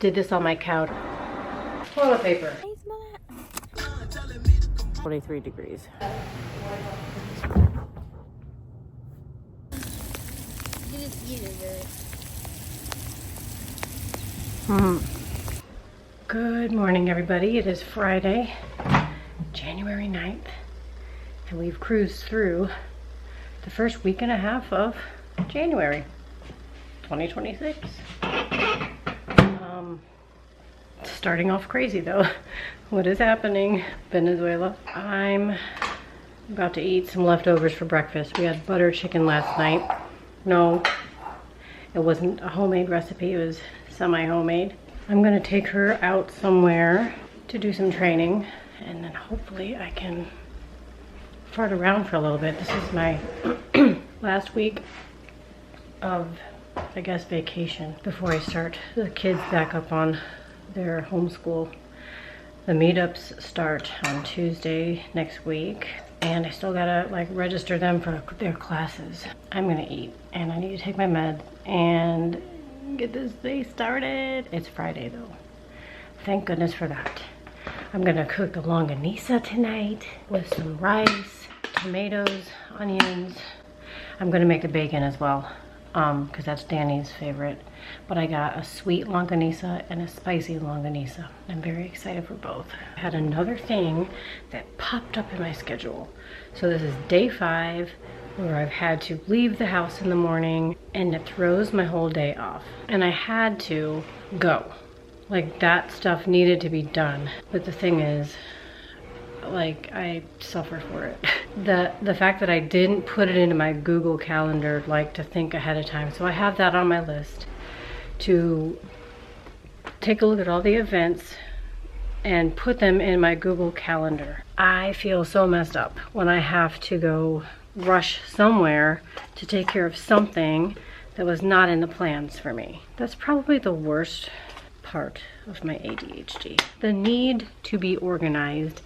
did this on my couch. Toilet paper. 23 degrees. Good morning, everybody. It is Friday, January 9th, and we've cruised through the first week and a half of January 2026. Starting off crazy though. What is happening, Venezuela? I'm about to eat some leftovers for breakfast. We had butter chicken last night. No, it wasn't a homemade recipe, it was semi-homemade. I'm gonna take her out somewhere to do some training, and then hopefully I can fart around for a little bit. This is my last week of, I guess, vacation before I start the kids back up on their homeschool. The meetups start on Tuesday next week, and I still gotta like register them for their classes. I'm gonna eat, and I need to take my med and get this day started. It's Friday though. Thank goodness for that. I'm gonna cook a longanisa tonight with some rice, tomatoes, onions. I'm gonna make the bacon as well, because that's Danny's favorite. But I got a sweet longanisa and a spicy longanisa. I'm very excited for both. I had another thing that popped up in my schedule. So this is day 5 where I've had to leave the house in the morning, and it throws my whole day off. And I had to go. Like, that stuff needed to be done. But the thing is, like, I suffer for it. The fact that I didn't put it into my Google Calendar, like, to think ahead of time. So I have that on my list to take a look at all the events and put them in my Google Calendar. I feel so messed up when I have to go rush somewhere to take care of something that was not in the plans for me. That's probably the worst part of my ADHD. The need to be organized,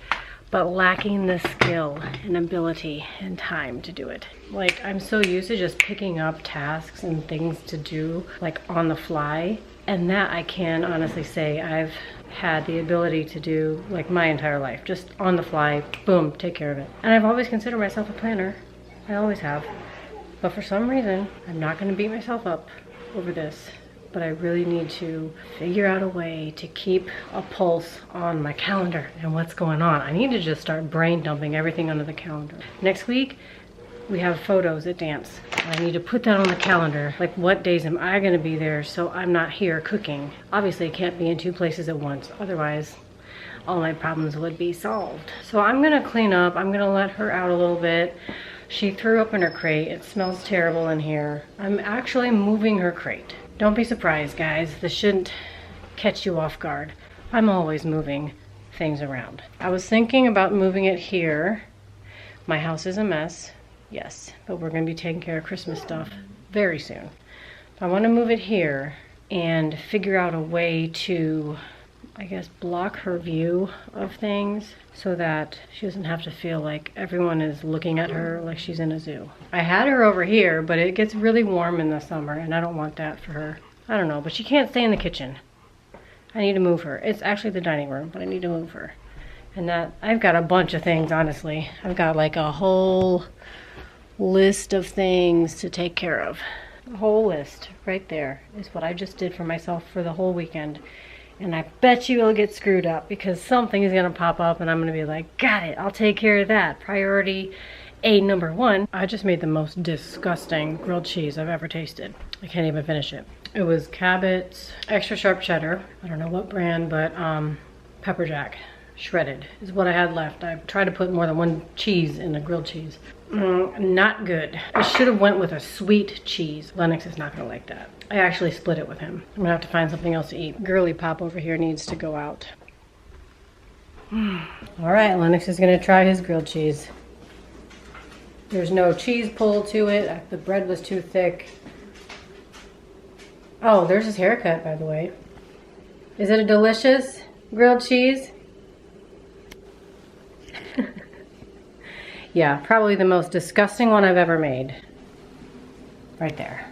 but lacking the skill and ability and time to do it. Like, I'm so used to just picking up tasks and things to do, like, on the fly. And that I can honestly say I've had the ability to do, like, my entire life. Just on the fly, boom, take care of it. And I've always considered myself a planner. I always have. But for some reason, I'm not gonna beat myself up over this. But I really need to figure out a way to keep a pulse on my calendar and what's going on. I need to just start brain dumping everything onto the calendar. Next week, we have photos at dance. I need to put that on the calendar. Like, what days am I gonna be there so I'm not here cooking? Obviously, I can't be in 2 places at once. Otherwise, all my problems would be solved. So I'm gonna clean up. I'm gonna let her out a little bit. She threw up in her crate. It smells terrible in here. I'm actually moving her crate. Don't be surprised, guys. This shouldn't catch you off guard. I'm always moving things around. I was thinking about moving it here. My house is a mess, yes, but we're gonna be taking care of Christmas stuff very soon. I wanna move it here and figure out a way to, I guess, block her view of things so that she doesn't have to feel like everyone is looking at her like she's in a zoo. I had her over here, but it gets really warm in the summer, and I don't want that for her. I don't know, but she can't stay in the kitchen. I need to move her. It's actually the dining room, but I need to move her. And that, I've got a bunch of things, honestly. I've got like a whole list of things to take care of. A whole list right there is what I just did for myself for the whole weekend. And I bet you it'll get screwed up because something is gonna pop up and I'm gonna be like, got it, I'll take care of that. Priority number 1. I just made the most disgusting grilled cheese I've ever tasted. I can't even finish it. It was Cabot's extra sharp cheddar. I don't know what brand, but pepper jack shredded is what I had left. I tried to put more than 1 cheese in a grilled cheese. Not good. I should have went with a sweet cheese. Lennox is not gonna like that. I actually split it with him. I'm gonna have to find something else to eat. Girly Pop over here needs to go out. All right, Lennox is gonna try his grilled cheese. There's no cheese pull to it. The bread was too thick. Oh, there's his haircut, by the way. Is it a delicious grilled cheese? Yeah, probably the most disgusting one I've ever made. Right there.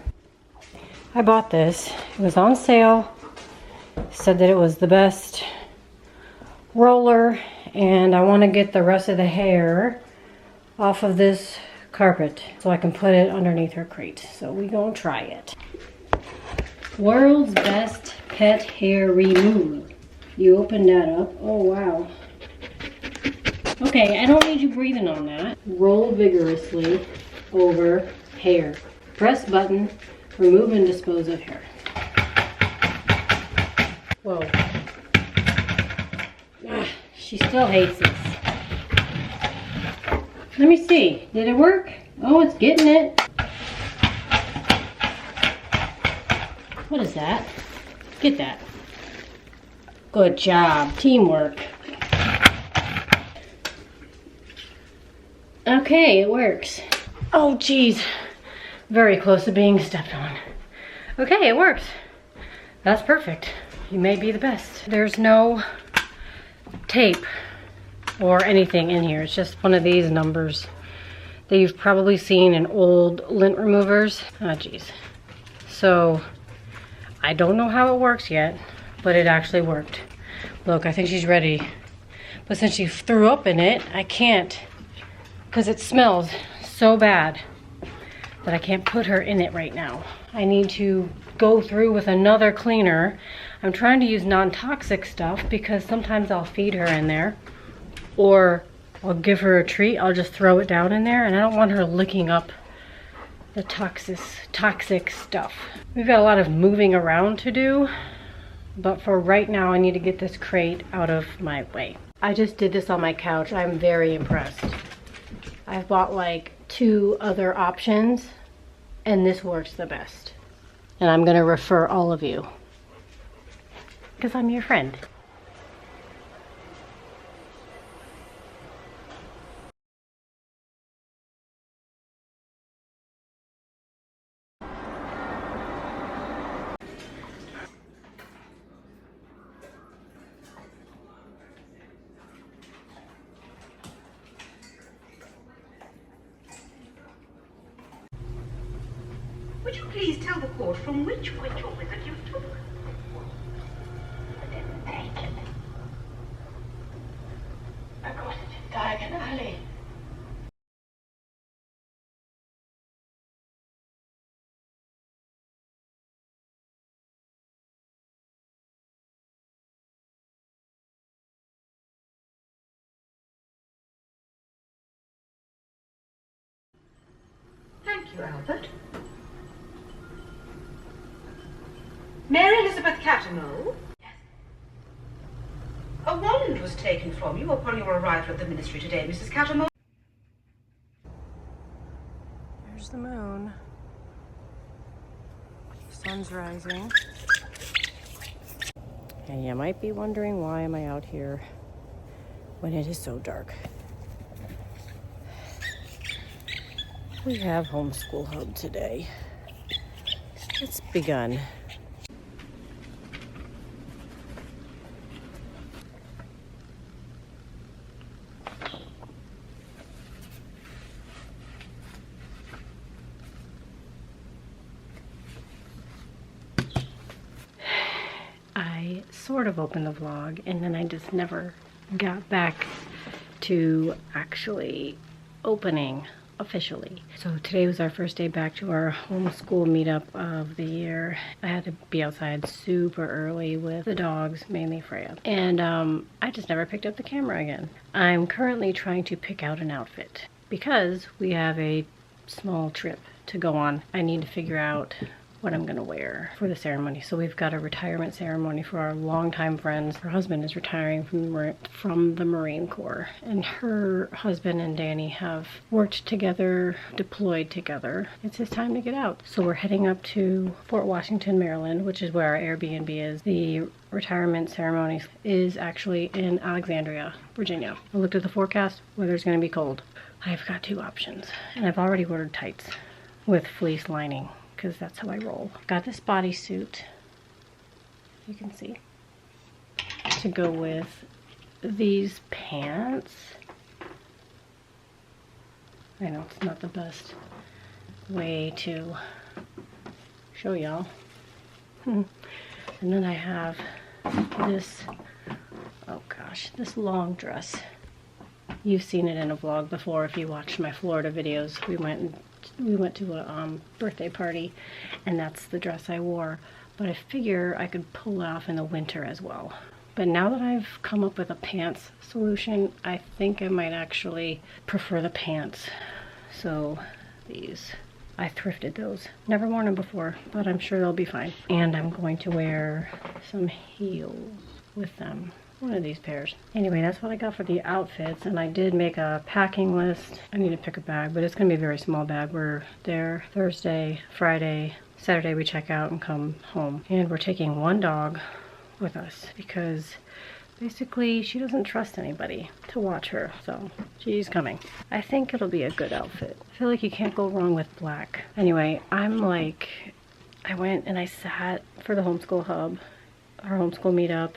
I bought this. It was on sale said that it was the best roller, and I want to get the rest of the hair off of this carpet so I can put it underneath her crate. So we gonna try it. World's best pet hair remove. You open that up. Oh wow. Okay, I don't need you breathing on that. Roll vigorously over hair. Press button, remove and dispose of hair. Whoa. Ah, she still hates this. Let me see. Did it work? Oh, it's getting it. What is that? Get that. Good job. Teamwork. Okay, it works. Oh, geez. Very close to being stepped on. Okay, it works. That's perfect. You may be the best. There's no tape or anything in here. It's just one of these numbers that you've probably seen in old lint removers. Oh, geez. So, I don't know how it works yet, but it actually worked. Look, I think she's ready. But since she threw up in it, I can't, because it smells so bad that I can't put her in it right now. I need to go through with another cleaner. I'm trying to use non-toxic stuff because sometimes I'll feed her in there, or I'll give her a treat. I'll just throw it down in there, and I don't want her licking up the toxic stuff. We've got a lot of moving around to do, but for right now I need to get this crate out of my way. I just did this on my couch. I'm very impressed. I've bought like 2 other options, and this works the best. And I'm gonna refer all of you, because I'm your friend. Would you please tell the court from which witch or wizard you took? I didn't take it. I got it in Diagon Alley. Thank you, Albert. Mary Elizabeth Cattermole? Yes. A wand was taken from you upon your arrival at the ministry today, Mrs. Cattermole. There's the moon. Sun's rising. And you might be wondering, why am I out here when it is so dark? We have homeschool hub today. It's begun. I sort of opened the vlog, and then I just never got back to actually opening officially. So today was our first day back to our homeschool meetup of the year. I had to be outside super early with the dogs, mainly Freya. And I just never picked up the camera again. I'm currently trying to pick out an outfit because we have a small trip to go on. I need to figure out what I'm gonna wear for the ceremony. So we've got a retirement ceremony for our longtime friends. Her husband is retiring from the Marine Corps, and her husband and Danny have worked together, deployed together. It's his time to get out. So we're heading up to Fort Washington, Maryland, which is where our Airbnb is. The retirement ceremony is actually in Alexandria, Virginia. I looked at the forecast, weather's gonna be cold. I've got 2 options, and I've already ordered tights with fleece lining, because that's how I roll. Got this bodysuit, you can see, to go with these pants. I know it's not the best way to show y'all. And then I have this, oh gosh, this long dress. You've seen it in a vlog before if you watched my Florida videos. We went to a birthday party, and that's the dress I wore. But I figure I could pull it off in the winter as well. But now that I've come up with a pants solution, I think I might actually prefer the pants. So these, I thrifted those. Never worn them before, but I'm sure they'll be fine. And I'm going to wear some heels with them. One of these pairs. Anyway, that's what I got for the outfits, and I did make a packing list. I need to pick a bag, but it's gonna be a very small bag. We're there Thursday, Friday, Saturday we check out and come home. And we're taking one dog with us because basically she doesn't trust anybody to watch her, so she's coming. I think it'll be a good outfit. I feel like you can't go wrong with black. Anyway, I went and I sat for the homeschool hub, our homeschool meetup,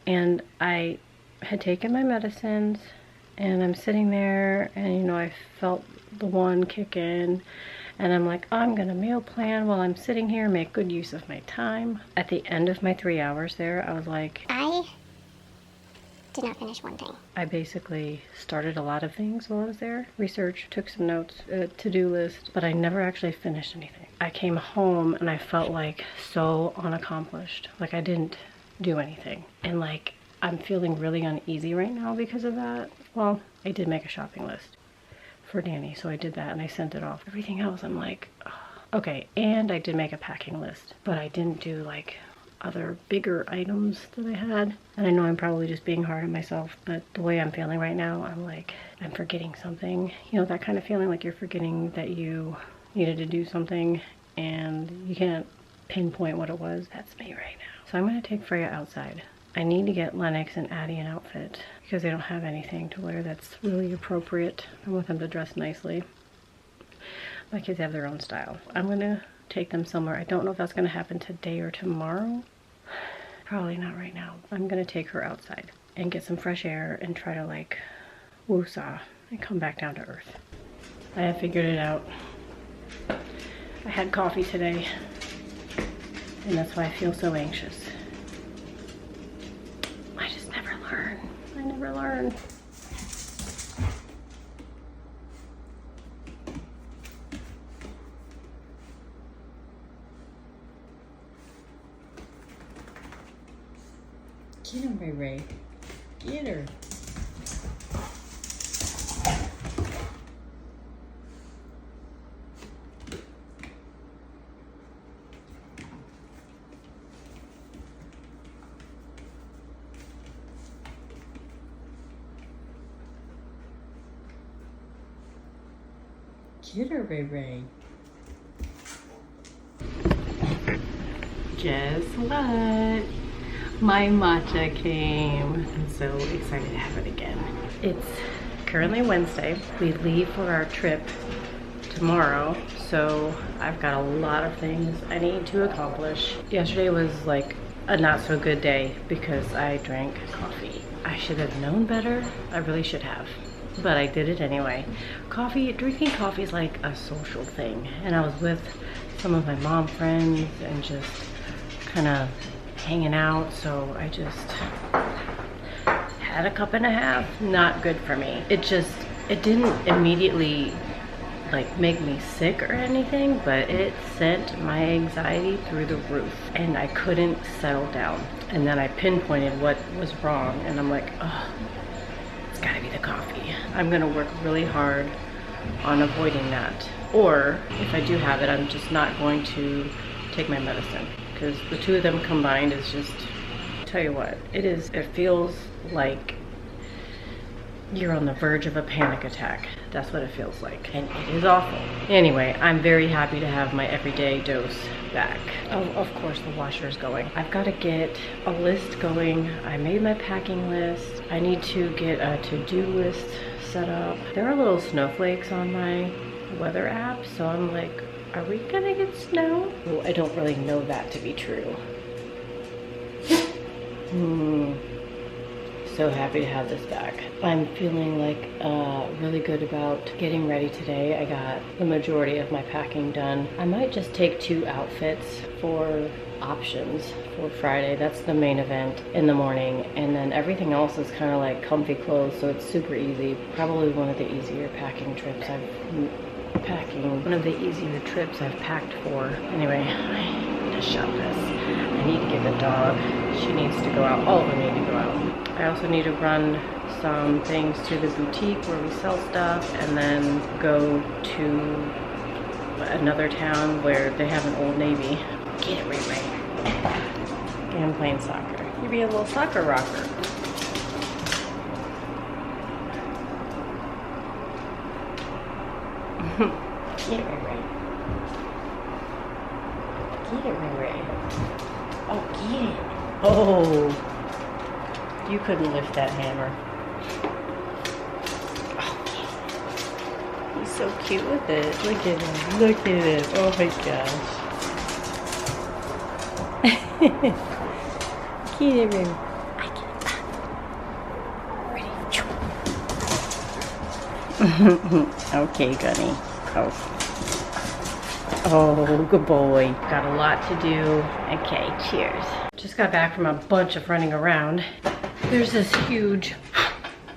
and I had taken my medicines, and I'm sitting there, and you know, I felt the one kick in, and I'm like, oh, I'm gonna meal plan while I'm sitting here, make good use of my time. At the end of my 3 hours there, I was like, I did not finish one thing. I basically started a lot of things while I was there. Research, took some notes, to-do list, but I never actually finished anything. I came home and I felt like so unaccomplished. Like I didn't do anything. And like, I'm feeling really uneasy right now because of that. Well, I did make a shopping list for Danny, so I did that and I sent it off. Everything else, I'm like, oh. Okay, and I did make a packing list, but I didn't do like other bigger items that I had. And I know I'm probably just being hard on myself, but the way I'm feeling right now, I'm like, I'm forgetting something. You know, that kind of feeling like you're forgetting that you needed to do something and you can't pinpoint what it was. That's me right now. So I'm gonna take Freya outside. I need to get Lennox and Addie an outfit because they don't have anything to wear that's really appropriate. I want them to dress nicely. My kids have their own style. I'm gonna take them somewhere. I don't know if that's gonna happen today or tomorrow. Probably not right now. I'm gonna take her outside and get some fresh air and try to like woosah and come back down to earth. I have figured it out. I had coffee today, and that's why I feel so anxious. I just never learn. I never learn. Get her, Ray Ray. Get her. Get her, Ray Ray. Guess what? My matcha came. I'm so excited to have it again. It's currently Wednesday. We leave for our trip tomorrow, so I've got a lot of things I need to accomplish. Yesterday was like a not so good day because I drank coffee. I should have known better. I really should have, but I did it anyway. Drinking coffee is like a social thing, and I was with some of my mom friends and just kind of hanging out, so I just had a cup and a half. Not good for me. It didn't immediately like make me sick or anything, but it sent my anxiety through the roof and I couldn't settle down. And then I pinpointed what was wrong, and I'm like, oh, it's gotta be the coffee. I'm gonna work really hard on avoiding that, or if I do have it, I'm just not going to take my medicine, because the two of them combined is just, tell you what, it feels like you're on the verge of a panic attack. That's what it feels like, and it is awful. Anyway, I'm very happy to have my everyday dose back. Of course, the washer is going. I've got to get a list going. I made my packing list. I need to get a to-do list set up. There are little snowflakes on my weather app, so I'm like, are we gonna get snow? Well, I don't really know that to be true. So happy to have this back. I'm feeling like really good about getting ready today. I got the majority of my packing done. I might just take 2 outfits for options for Friday. That's the main event in the morning, and then everything else is kind of like comfy clothes, so it's super easy. Probably one of the easier packing trips I've packed for. Anyway, I need to shut this. I need to get the dog. She needs to go out. All of them need to go out. I also need to run some things to the boutique where we sell stuff, and then go to another town where they have an Old Navy. Get it right. Okay, I'm playing soccer. You be a little soccer rocker. Get it right. Get it right. Oh, get it. Oh, you couldn't lift that hammer. Oh, he's so cute with it. Look at him. Look at it. Oh my gosh. Get it right. I get it. Ready? Okay, Gunny. Oh, good boy. Got a lot to do. Okay, cheers. Just got back from a bunch of running around. There's this huge,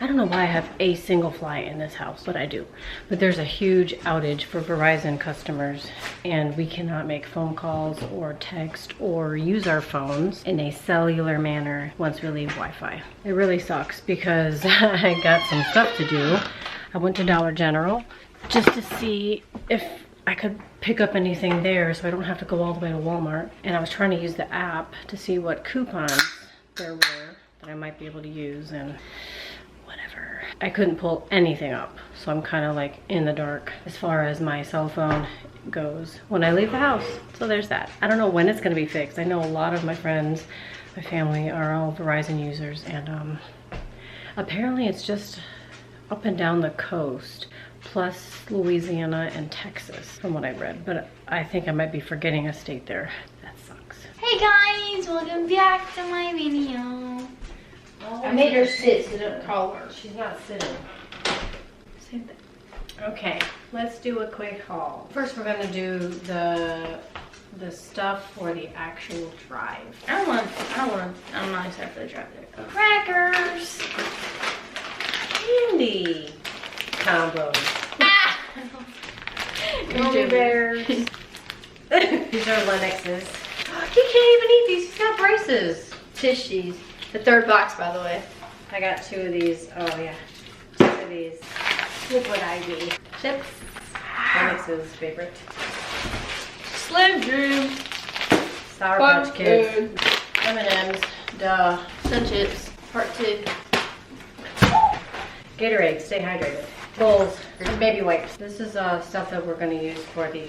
I don't know why I have a single fly in this house, but I do. But there's a huge outage for Verizon customers, and we cannot make phone calls or text or use our phones in a cellular manner once we leave Wi-Fi. It really sucks because I got some stuff to do. I went to Dollar General just to see if I could pick up anything there so I don't have to go all the way to Walmart. And I was trying to use the app to see what coupons there were that I might be able to use, and whatever. I couldn't pull anything up, so I'm kind of like in the dark as far as my cell phone goes when I leave the house. So there's that. I don't know when it's going to be fixed. I know a lot of my friends, my family are all Verizon users, and apparently it's just up and down the coast, plus Louisiana and Texas, from what I read. But I think I might be forgetting a state there. That sucks. Hey guys, welcome back to my video. I made her sit so don't call her. She's not sitting. Same thing. Okay, let's do a quick haul. First, we're gonna do the stuff for the actual drive. I'm not excited for the drive there. Crackers! Candy combo. Ah! Gummy bears. These are Lennoxes. You can't even eat these. He's got braces. Tishies. The third box, by the way. I got 2 of these. Oh yeah, 2 of these. Liquid IV chips. Lennox's favorite. Slim Jim. Sour Patch Kids. M&M's. Duh. Sun chips. Part 2. Gatorade. Stay hydrated. Bowls and baby wipes. This is stuff that we're going to use for the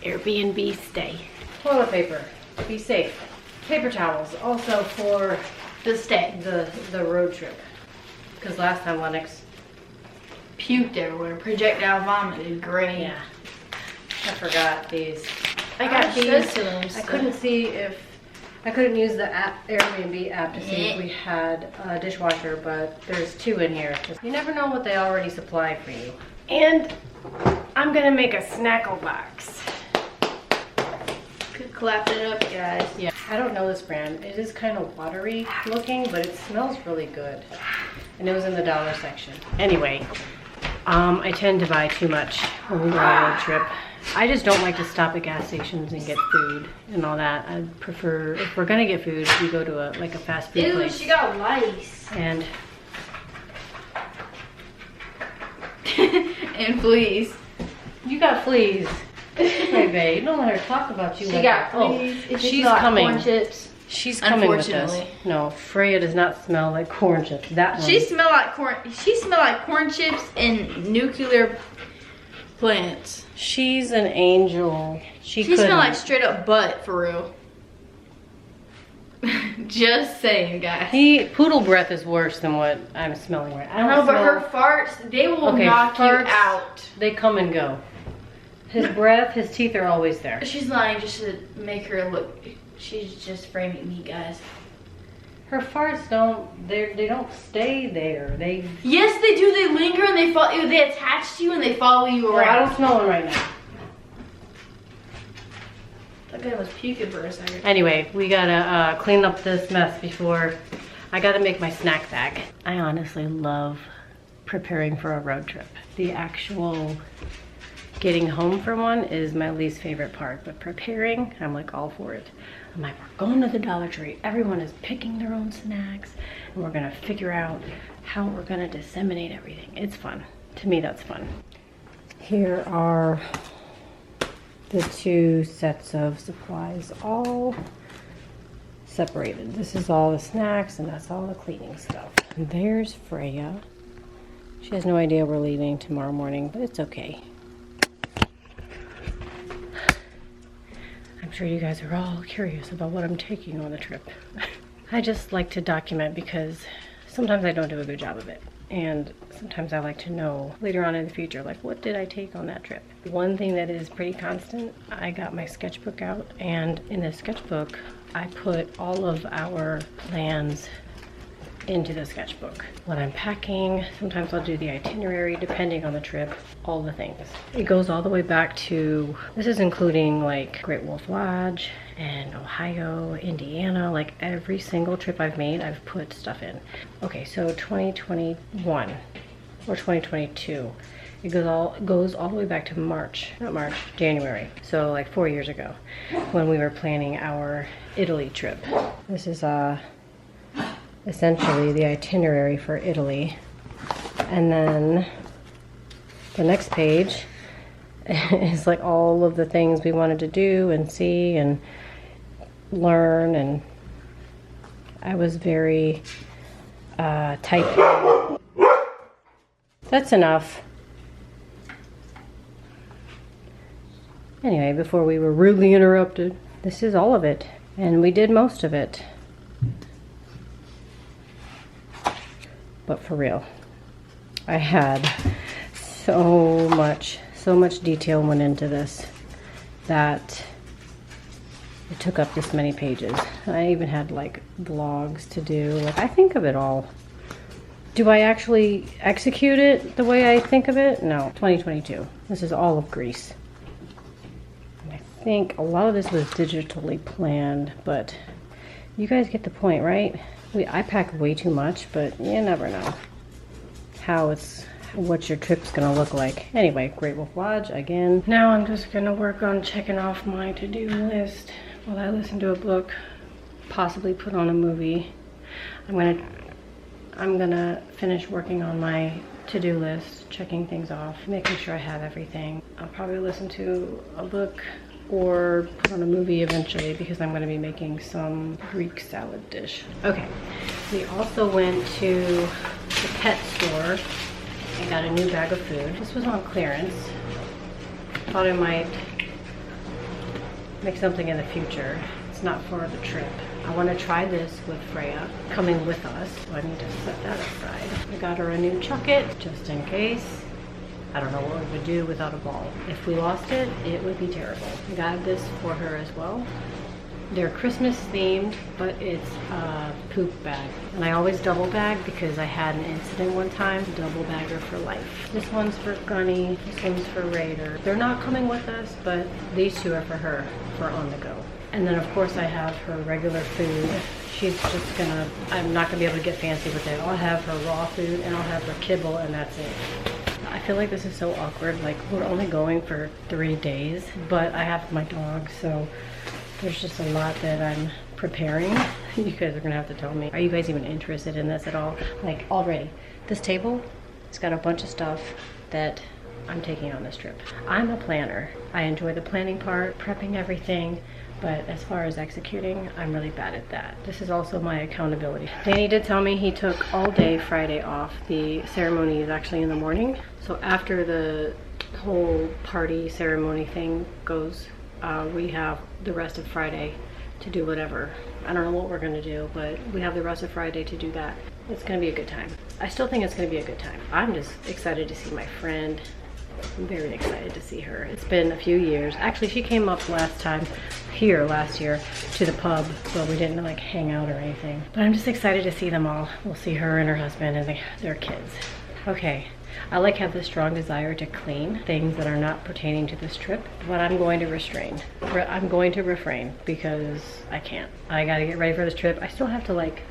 Airbnb stay. Toilet paper. Be safe. Paper towels. Also for The stay. the road trip. Because last time Lennox Puked everywhere. Projectile vomited. Great. Yeah. I forgot these. I I got should these. to them I still. couldn't see if I couldn't use the Airbnb app to see if we had a dishwasher, but there's 2 in here. You never know what they already supply for you. And I'm gonna make a snackle box. Could clap it up, guys. Yeah, I don't know this brand. It is kind of watery looking, but it smells really good. And it was in the dollar section. Anyway, I tend to buy too much when we go on a road trip. I just don't like to stop at gas stations and get food and all that. I prefer, if we're gonna get food, we go to a fast food Ew, place. she got lice. And And fleas. you got fleas. Hey babe, don't let her talk about you. She like got that. fleas. Oh, It she's smells like coming. corn chips. She's coming with us. Unfortunately. No, Freya does not smell like corn chips. That one. She smell like corn. She smell like corn chips and nuclear plants. She's an angel. She She smell couldn't. like straight up butt for real. Just saying, guys. Poodle breath is worse than what I'm smelling right now. I No, don't but smell, her farts, they will knock farts, you out. They come and go. His breath, his teeth are always there. She's lying just to make her look. She's just framing me, guys. Her farts they don't stay there. They. Yes, they do. They linger and they attach to you and they follow you Well, I around. don't smell them right now. Look Ben was puking for a second. Anyway, we gotta clean up this mess before I gotta make my snack bag. I honestly love preparing for a road trip. The actual getting home from one is my least favorite part, but preparing, I'm like all for it. I'm like, we're going to the Dollar Tree. Everyone is picking their own snacks, and we're gonna figure out how we're gonna disseminate everything. It's fun. To me, that's fun. Here are the two sets of supplies, all separated. This is all the snacks, and that's all the cleaning stuff. And there's Freya. She has no idea we're leaving tomorrow morning, but it's okay. I'm sure you guys are all curious about what I'm taking on the trip. I just like to document because sometimes I don't do a good job of it. And sometimes I like to know later on in the future, like, what did I take on that trip? One thing that is pretty constant, I got my sketchbook out, and in the sketchbook, I put all of our plans into the sketchbook. What I'm packing, sometimes I'll do the itinerary depending on the trip, all the things. It goes all the way back to, this is including like Great Wolf Lodge and Ohio, Indiana, like every single trip I've made, I've put stuff in. Okay, so 2021 or 2022, it goes all the way back to January. So like 4 years ago when we were planning our Italy trip. This is essentially the itinerary for Italy. And then the next page is like all of the things we wanted to do and see and learn, and I was very typey. That's enough. Anyway, before we were rudely interrupted, this is all of it, and we did most of it. But for real, I had so much detail went into this that it took up this many pages. I even had like vlogs to do. Like, I think of it all. Do I actually execute it the way I think of it? No. 2022. This is all of Greece. And I think a lot of this was digitally planned, but you guys get the point, right? I pack way too much, but you never know what your trip's gonna look like. Anyway, Great Wolf Lodge again. Now I'm just gonna work on checking off my to-do list while I listen to a book, possibly put on a movie. I'm gonna finish working on my to-do list, checking things off, making sure I have everything. I'll probably listen to a book or put on a movie eventually because I'm going to be making some Greek salad dish. Okay, we also went to the pet store and got a new bag of food. This was on clearance. Thought I might make something in the future. It's not for the trip. I want to try this with Freya coming with us, so I need to set that aside. I got her a new chucket just in case. I don't know what we would do without a ball. If we lost it, it would be terrible. I got this for her as well. They're Christmas themed, but it's a poop bag. And I always double bag because I had an incident one time. Double bagger for life. This one's for Gunny, this one's for Raider. They're not coming with us, but these two are for her, for on the go. And then of course I have her regular food. She's just gonna, I'm not gonna be able to get fancy with it. I'll have her raw food and I'll have her kibble, and that's it. I feel like this is so awkward. Like, we're only going for 3 days, but I have my dog, so there's just a lot that I'm preparing. You guys are gonna have to tell me, are you guys even interested in this at all? Like, already, this table, it's got a bunch of stuff that I'm taking on this trip. I'm a planner. I enjoy the planning part, prepping everything, but as far as executing, I'm really bad at that. This is also my accountability. Danny did tell me he took all day Friday off. The ceremony is actually in the morning. So after the whole party ceremony thing goes, we have the rest of Friday to do whatever. I don't know what we're gonna do, but we have the rest of Friday to do that. It's gonna be a good time. I still think it's gonna be a good time. I'm just excited to see my friend. I'm very excited to see her. It's been a few years. Actually, she came up last year to the pub, but we didn't like hang out or anything. But I'm just excited to see them all. We'll see her and her husband and their kids. Okay, I like have this strong desire to clean things that are not pertaining to this trip, but I'm going to restrain. I'm going to refrain because I can't. I gotta get ready for this trip. I still have to like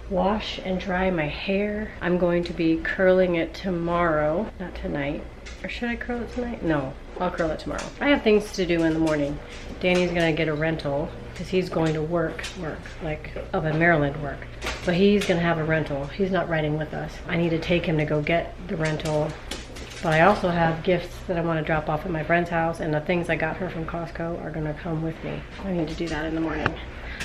wash and dry my hair. I'm going to be curling it tomorrow, not tonight. Or should I curl it tonight? No, I'll curl it tomorrow. I have things to do in the morning. Danny's gonna get a rental because he's going to work, like up in Maryland work. But he's gonna have a rental. He's not riding with us. I need to take him to go get the rental. But I also have gifts that I wanna drop off at my friend's house, and the things I got her from Costco are gonna come with me. I need to do that in the morning.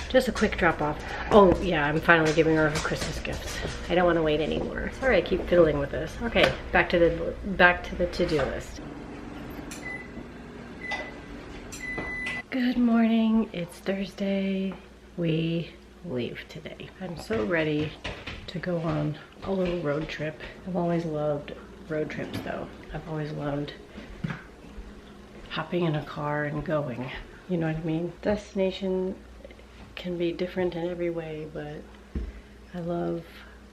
Just a quick drop off. Oh yeah, I'm finally giving her Christmas gifts. I don't want to wait anymore. Sorry I keep fiddling with this. Okay, back to the to-do list. Good morning, it's Thursday. We leave today. I'm so ready to go on a little road trip. I've always loved road trips though. I've always loved hopping in a car and going. You know what I mean? Destination can be different in every way, but I love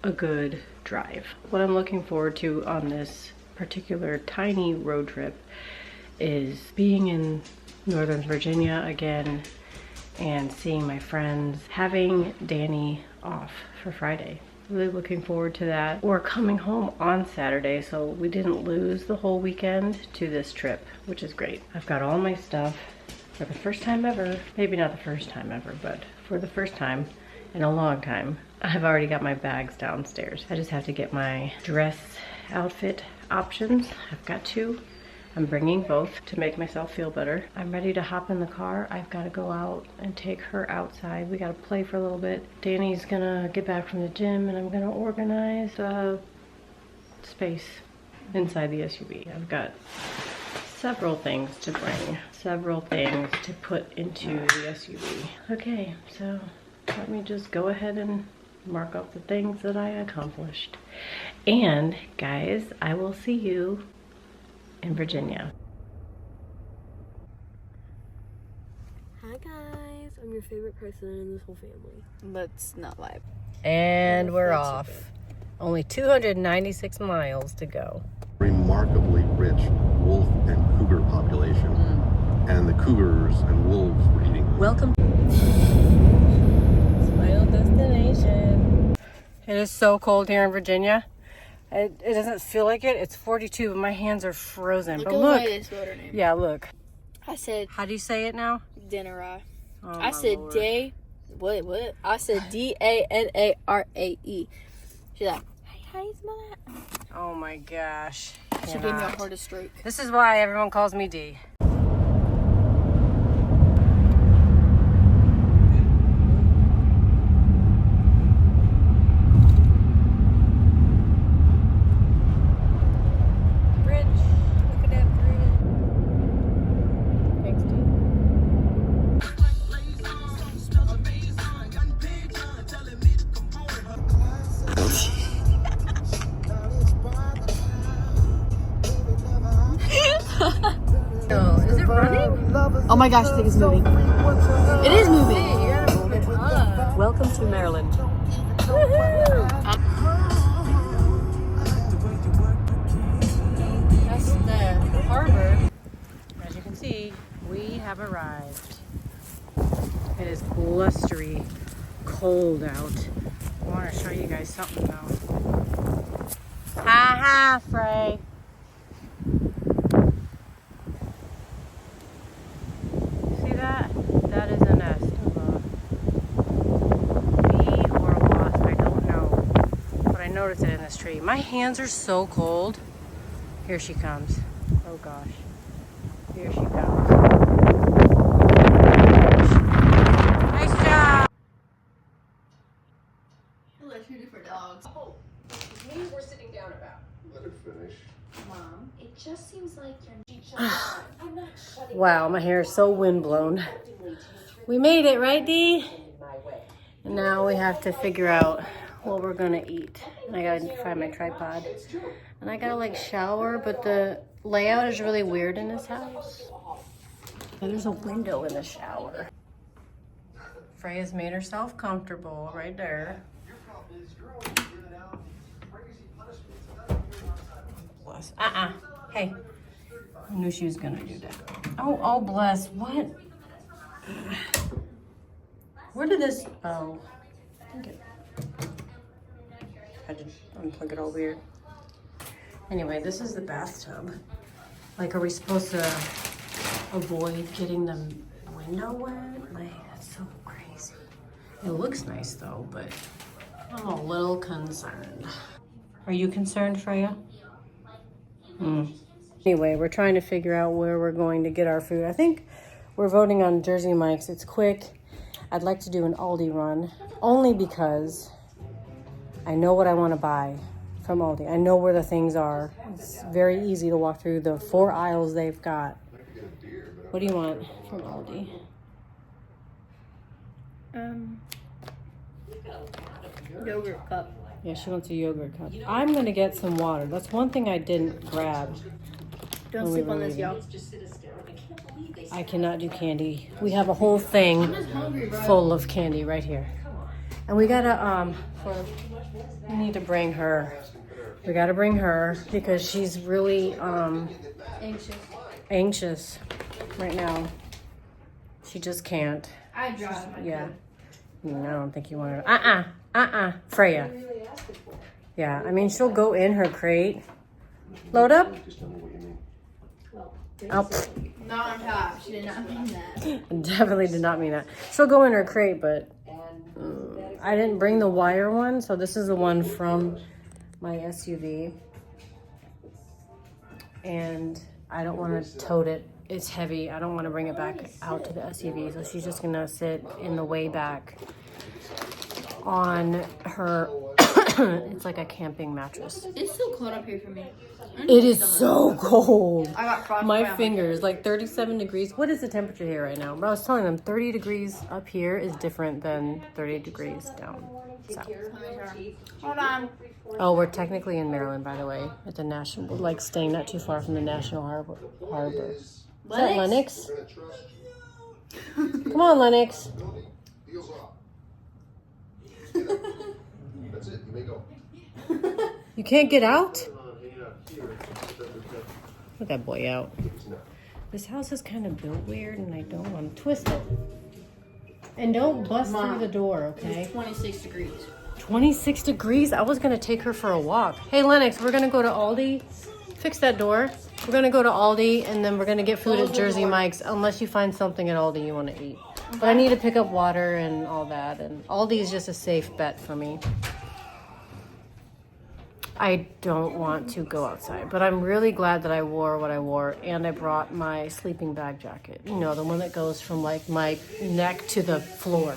a good drive. What I'm looking forward to on this particular tiny road trip is being in Northern Virginia again and seeing my friends, having Danny off for Friday. Really looking forward to that. We're coming home on Saturday, so we didn't lose the whole weekend to this trip, which is great. I've got all my stuff. For the first time ever, maybe not the first time ever, but for the first time in a long time, I've already got my bags downstairs. I just have to get my dress outfit options. I've got two. I'm bringing both to make myself feel better. I'm ready to hop in the car. I've got to go out and take her outside. We got to play for a little bit. Danny's gonna get back from the gym and I'm gonna organize the space inside the SUV. I've got several things to bring, several things to put into the SUV. Okay, so let me just go ahead and mark off the things that I accomplished. And guys, I will see you in Virginia. Hi guys, I'm your favorite person in this whole family. Let's not lie. And we're off. Only 296 miles to go. Remarkably rich wolf and cougar population, and the cougars and wolves were eating them. Welcome. Final destination. It is so cold here in Virginia. It doesn't feel like it. It's 42, but my hands are frozen. Look but at look. this water name. Yeah, look. I said How do you say it now? Dinara. Oh, I said Lord. day. What? I said DANARAE. She's like, hey, how you smell that? Oh my gosh. She gave me a heart stroke. This is why everyone calls me D. Bridge. Look at that bridge. Thanks, D. Is it running? Oh my gosh, I think it's moving. It is moving. Welcome to Maryland. That's the harbor. As you can see, we have arrived. It is blustery cold out. I want to show you guys something though. Ha ha, Frey. See that? That is a nest of a bee or a wasp. I don't know. But I noticed it in this tree. My hands are so cold. Here she comes. Oh gosh. Here she comes. Nice job! Let's do for dogs. Oh, me we're sitting down about. Let her finish. Mom, it just seems like you're I'm not shutting Wow, my hair is so windblown. We made it, right, Dee? And now we have to figure out what we're gonna eat. And I gotta find my tripod. And I gotta like shower, but the layout is really weird in this house. And there's a window in the shower. Freya's made herself comfortable right there. bless. Hey. I knew she was gonna do that. Oh, bless. What? Where did this? Oh. I think it. I had to unplug it all weird. Anyway, this is the bathtub. Like, are we supposed to avoid getting the window wet? Like, that's so crazy. It looks nice though, but I'm a little concerned. Are you concerned, Freya? Anyway, we're trying to figure out where we're going to get our food. I think we're voting on Jersey Mike's. It's quick. I'd like to do an Aldi run, only because I know what I want to buy from Aldi. I know where the things are. It's very easy to walk through the 4 aisles they've got. What do you want from Aldi? Yogurt cup. Yeah, she wants a yogurt cup. I'm going to get some water. That's one thing I didn't grab. Don't sleep on this, y'all. I cannot do candy. We have a whole thing full of candy right here. And we gotta, we need to bring her. We gotta bring her because she's really, anxious right now. She just can't. I drive. Yeah. No, I don't think you want her. Freya. Yeah, I mean, she'll go in her crate. Load up. Oh, Not on top. She did not mean that. definitely did not mean that. She'll go in her crate, but I didn't bring the wire one, so this is the one from my SUV. And I don't want to tote it. It's heavy. I don't want to bring it back out to the SUV, so she's just going to sit in the way back on her. It's like a camping mattress. It's still cold up here for me. It is so cold. I got frostbite. My fingers, like 37 degrees. What is the temperature here right now? But I was telling them 30 degrees up here is different than 30 degrees down south. Hold on. Oh, we're technically in Maryland, by the way, at the national, like staying not too far from the National Harbor. Is that Lennox? Come on, Lennox. That's it. You may go. You can't get out? Let that boy out. This house is kind of built weird, and I don't want to twist it. And don't bust through the door, okay? It's 26 degrees. 26 degrees? I was going to take her for a walk. Hey, Lennox, we're going to go to Aldi. Fix that door. We're going to go to Aldi, and then we're going to get food at Jersey Mike's, unless you find something at Aldi you want to eat. But I need to pick up water and all that, and Aldi is just a safe bet for me. I don't want to go outside, but I'm really glad that I wore what I wore, and I brought my sleeping bag jacket. You know, the one that goes from like my neck to the floor.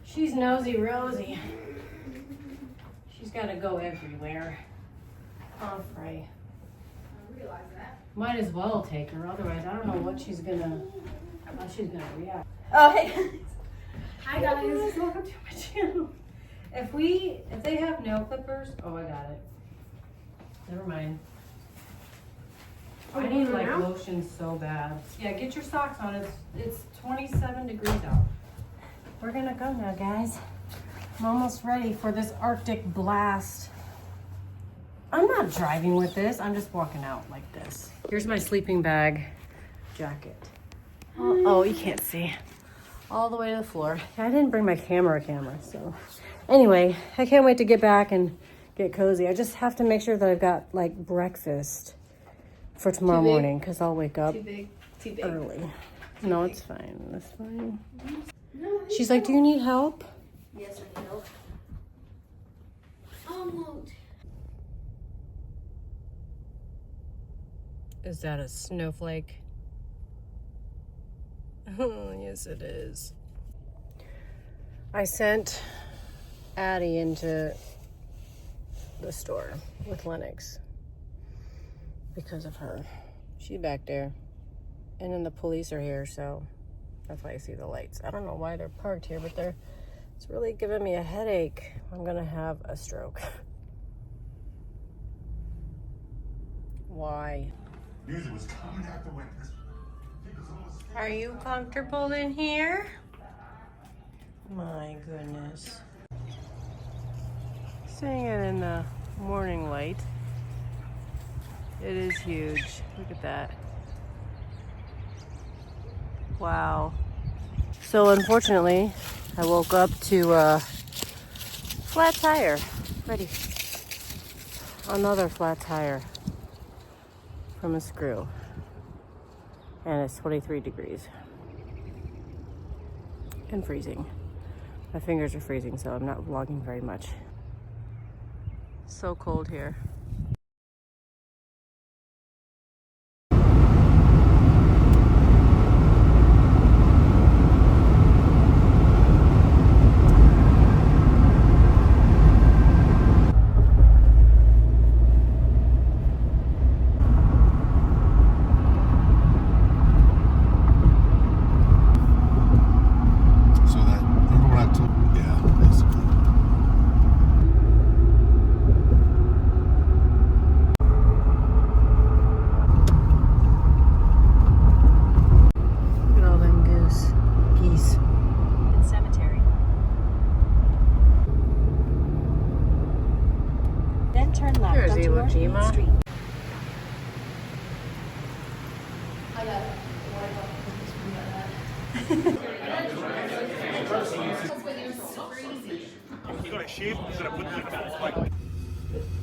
She's nosy Rosie. She's got to go everywhere. Oh, Frey. I realize that. Might as well take her, otherwise I don't know what she's gonna, how she's gonna react. Oh, hey. Hi, guys. Welcome to my channel. If they have nail clippers, oh, I got it. Never mind. I need like lotion so bad. Yeah, get your socks on. It's 27 degrees out. We're gonna go now, guys. I'm almost ready for this Arctic blast. I'm not driving with this. I'm just walking out like this. Here's my sleeping bag jacket. Oh, you can't see. All the way to the floor. I didn't bring my camera, so. Anyway, I can't wait to get back and get cozy. I just have to make sure that I've got like breakfast for tomorrow morning, because I'll wake up Too big. early. No, it's fine. It's fine. She's like, do you need help? Yes, I can help. Almost. Is that a snowflake? Oh, yes it is. I sent Addie into the store with Lennox because of her. She's back there. And then the police are here, so that's why I see the lights. I don't know why they're parked here, but it's really giving me a headache. I'm gonna have a stroke. Why? Music was coming out the windows. Are you comfortable in here? My goodness. Seeing it in the morning light. It is huge. Look at that. Wow. So unfortunately, I woke up to a flat tire. Ready. Another flat tire from a screw. And it's 23 degrees. And freezing. My fingers are freezing, so I'm not vlogging very much. So cold here. Turn left onto North Main Street.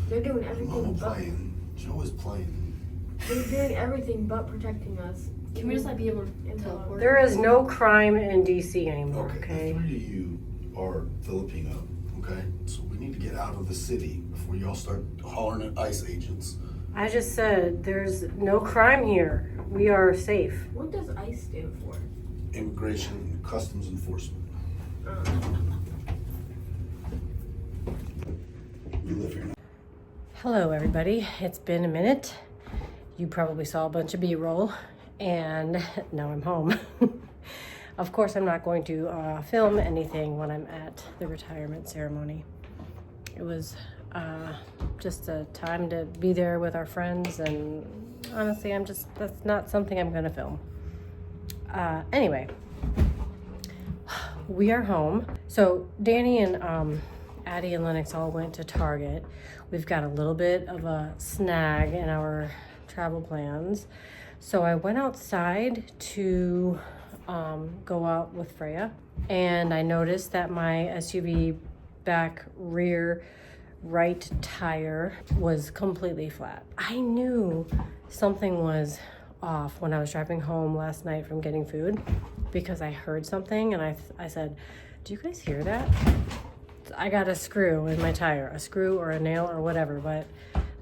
They're doing everything but Joe is playing. they're doing everything but protecting us. Can we just like be able to teleport? There is no crime in DC anymore, okay? The three of you are Filipino, okay? So we need to get out of the city before y'all start hollering at ICE agents. I just said there's no crime here. We are safe. What does ICE stand for? Immigration and Customs Enforcement. We live here now. Hello everybody, it's been a minute. You probably saw a bunch of B-roll and now I'm home. Of course I'm not going to film anything when I'm at the retirement ceremony. It was just a time to be there with our friends, and honestly that's not something I'm gonna film. Anyway, we are home. So Danny and Addie and Lennox all went to Target. We've got a little bit of a snag in our travel plans. So I went outside to go out with Freya, and I noticed that my SUV back rear right tire was completely flat. I knew something was off when I was driving home last night from getting food because I heard something, and I said, do you guys hear that? I got a screw in my tire, a screw or a nail or whatever, but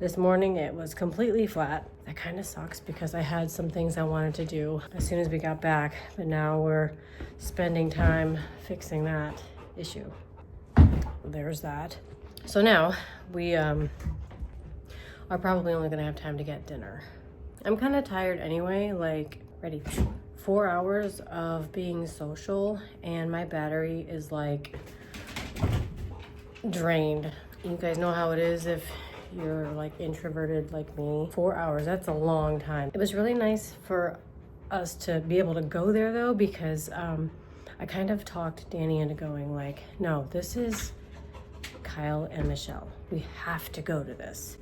this morning it was completely flat. That kind of sucks because I had some things I wanted to do as soon as we got back, but now we're spending time fixing that issue. There's that. So now we are probably only gonna have time to get dinner. I'm kind of tired anyway, like ready. 4 hours of being social and my battery is like drained. You guys know how it is if you're like introverted like me. 4 hours, that's a long time. It was really nice for us to be able to go there though, because I kind of talked Danny into going like, no, this is Kyle and Michelle. We have to go to this.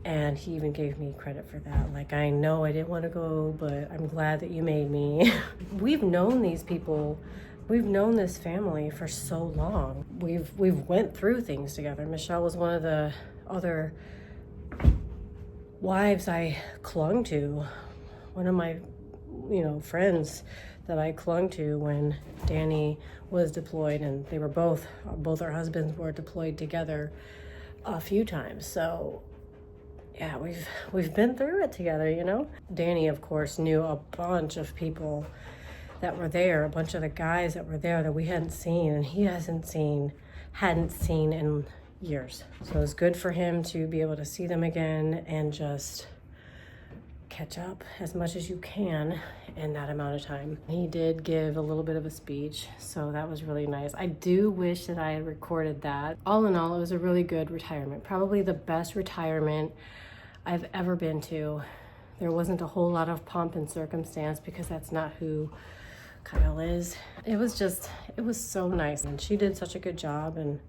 And he even gave me credit for that. Like, I know I didn't want to go, but I'm glad that you made me. We've known these people, we've known this family for so long. We've went through things together. Michelle was one of the other wives I clung to. One of my, friends that I clung to when Danny was deployed, and they were both our husbands were deployed together a few times. So yeah, we've been through it together, Danny, of course, knew a bunch of people that were there, a bunch of the guys that were there that we hadn't seen, and he hadn't seen in years. So it was good for him to be able to see them again and just catch up as much as you can in that amount of time. He did give a little bit of a speech, so that was really nice. I do wish that I had recorded that. All in all, it was a really good retirement. Probably the best retirement I've ever been to. There wasn't a whole lot of pomp and circumstance because that's not who Kyle is. It was so nice, and she did such a good job, and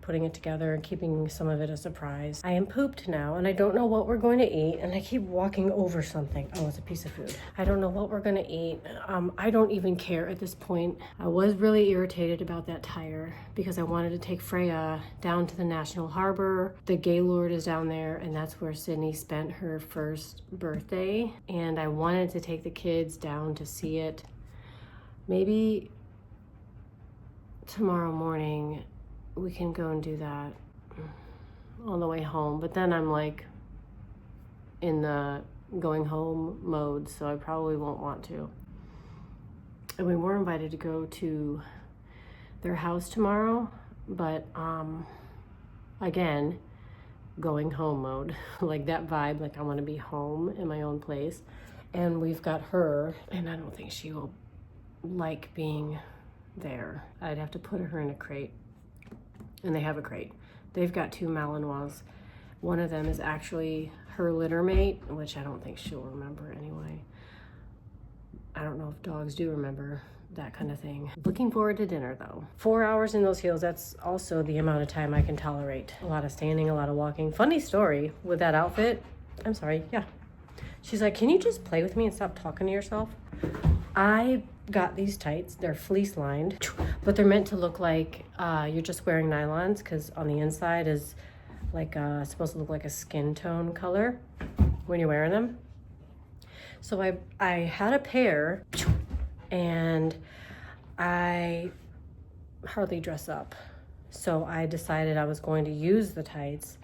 putting it together and keeping some of it a surprise. I am pooped now and I don't know what we're going to eat, and I keep walking over something. Oh, it's a piece of food. I don't know what we're gonna eat. I don't even care at this point. I was really irritated about that tire because I wanted to take Freya down to the National Harbor. The Gaylord is down there, and that's where Sydney spent her first birthday, and I wanted to take the kids down to see it. Maybe tomorrow morning we can go and do that on the way home, but then I'm like in the going home mode, so I probably won't want to. And we were invited to go to their house tomorrow, but again, going home mode. Like that vibe, like I want to be home in my own place. And we've got her, and I don't think she will like being there. I'd have to put her in a crate, and they have a crate. They've got 2 Malinois. One of them is actually her litter mate, which I don't think she'll remember anyway. I don't know if dogs do remember that kind of thing. Looking forward to dinner though. 4 hours in those heels, that's also the amount of time I can tolerate. A lot of standing, a lot of walking. Funny story with that outfit. I'm sorry, yeah. She's like, can you just play with me and stop talking to yourself? I got these tights. They're fleece lined, but they're meant to look like you're just wearing nylons, because on the inside is like supposed to look like a skin tone color when you're wearing them. So I had a pair, and I hardly dress up. So I decided I was going to use the tights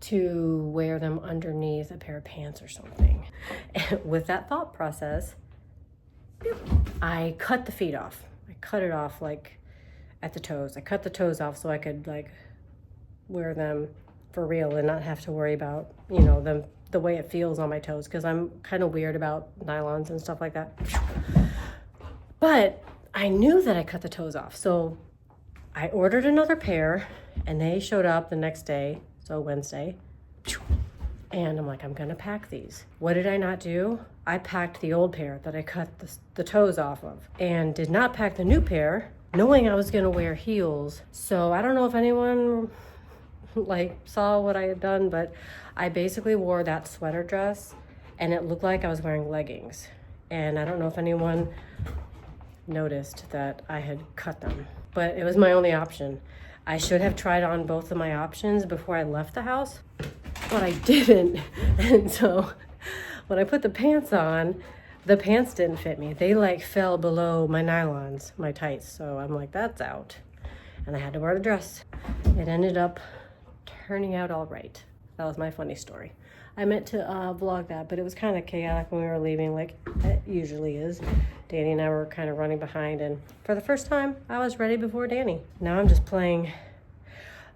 to wear them underneath a pair of pants or something. And with that thought process, I cut the feet off. I cut it off like at the toes. I cut the toes off so I could like wear them for real and not have to worry about, you know, the way it feels on my toes, because I'm kind of weird about nylons and stuff like that. But I knew that I cut the toes off, so I ordered another pair, and they showed up the next day, so Wednesday. And I'm like, I'm gonna pack these. What did I not do? I packed the old pair that I cut the toes off of, and did not pack the new pair, knowing I was gonna wear heels. So I don't know if anyone like saw what I had done, but I basically wore that sweater dress, and it looked like I was wearing leggings. And I don't know if anyone noticed that I had cut them, but it was my only option. I should have tried on both of my options before I left the house, but I didn't. And so when I put the pants on, the pants didn't fit me. They like fell below my nylons, my tights. So I'm like, that's out. And I had to wear the dress. It ended up turning out all right. That was my funny story. I meant to vlog that, but it was kind of chaotic when we were leaving, like it usually is. Danny and I were kind of running behind, and for the first time, I was ready before Danny. Now I'm just playing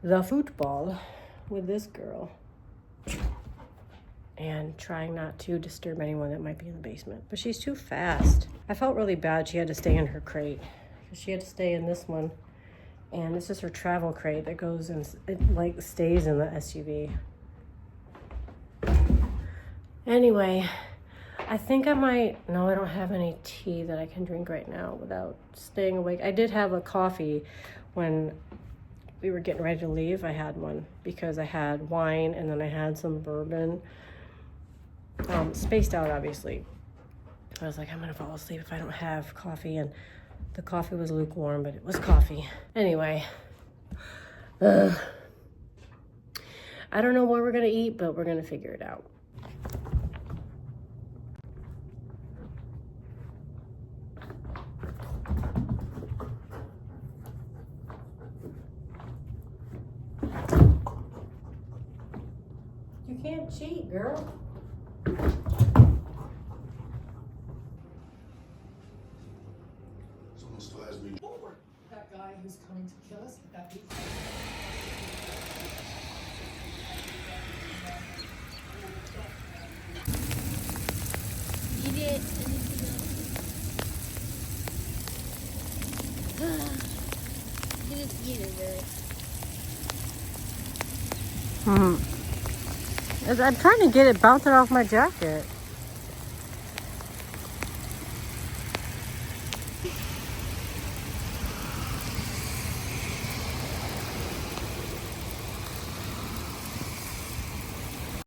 the football with this girl and trying not to disturb anyone that might be in the basement. But she's too fast. I felt really bad she had to stay in her crate, because she had to stay in this one. And this is her travel crate that goes and it like stays in the SUV. Anyway, I think I might, no, I don't have any tea that I can drink right now without staying awake. I did have a coffee when we were getting ready to leave. I had one because I had wine and then I had some bourbon. Spaced out, obviously. I was like, I'm gonna fall asleep if I don't have coffee, and the coffee was lukewarm, but it was coffee. Anyway, I don't know what we're gonna eat, but we're gonna figure it out. You can't cheat, girl. Someone still has me. That guy who's coming to kill us, that big Eat it. You just eat it, really. I'm trying to get it bouncing off my jacket.